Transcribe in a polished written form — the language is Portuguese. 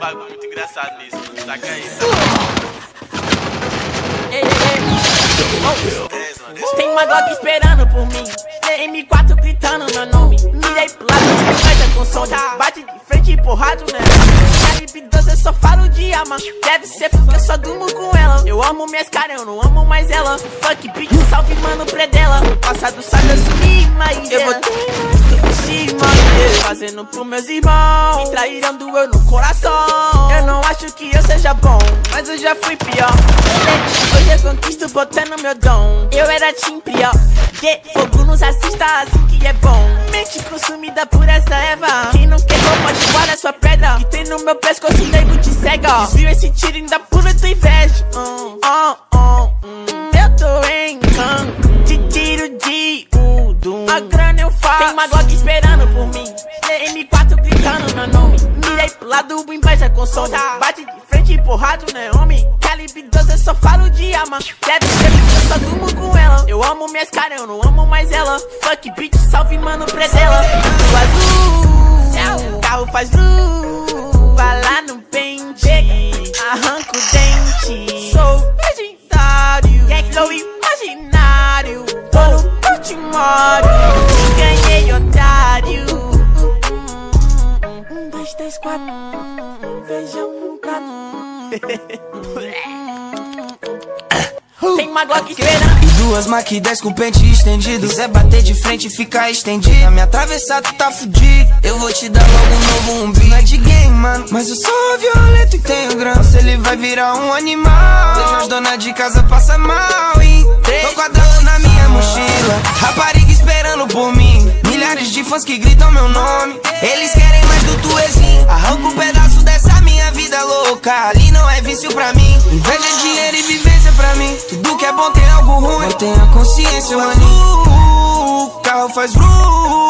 bagulho muito engraçado nisso, saca isso? Tem uma Glock esperando por mim, M4 gritando meu nome. Mirei pro lado de coisa com som, bate de frente e porrado, né? Calibre 12 eu só falo de arma, deve ser porque eu só durmo com ela. Eu amo minhas caras, eu não amo mais ela. Fuck bitch, salve mano predela. Passado sabe assumir, mas eu vou ter por cima, fazendo pros meus irmãos. Me traíram, doeu no coração. Eu não acho que eu seja bom, mas eu já fui pior. Hoje eu conquisto botando meu dom. Eu era team pior, que fogo nos assista assim que é bom. Mente consumida por essa erva, quem não quebrou pode guardar sua pedra. Que tem no meu pescoço e nego te cega. Desvio esse tiro ainda pura tua inveja. Eu tô em campo de tiro de Udum. A grana eu faço. Tem uma Glock esperando por mim, M4 gritando meu nome. Mirei pro lado, inveja com som, bate de frente e porrado, né homem? Calibre 12 eu só falo de arma, deve ser porque eu só durmo com ela. Eu amo minhas caras, eu não amo mais ela. Fuck bitch, salve mano predela. O azul, carro faz blue, vai lá no pente, arranca o dente. Sou legendário, é flow imaginário. Tô no Portimório, ganhei otário. 1, 2, 3, 4, feijão no prato. Tem uma Glock esperando e duas Mac 10 com pente estendido. Quiser bater de frente e ficar estendido, a minha atravessada tá fudido. Eu vou te dar logo um novo umbigo. Não é de game, mano, mas eu sou violento e tenho grana. Se ele vai virar um animal, vejo as donas de casa passa mal. E tô quadrado na minha mochila, rapariga esperando por mim. Milhares de fãs que gritam meu nome, eles querem mais do tuezinho. Arranca um pedaço dessa minha vida louca, ali não é vício pra mim. Inveja, dinheiro e vivência pra mim. Tudo que é bom tem algo ruim, eu tenho a consciência, mano. O carro faz vrum.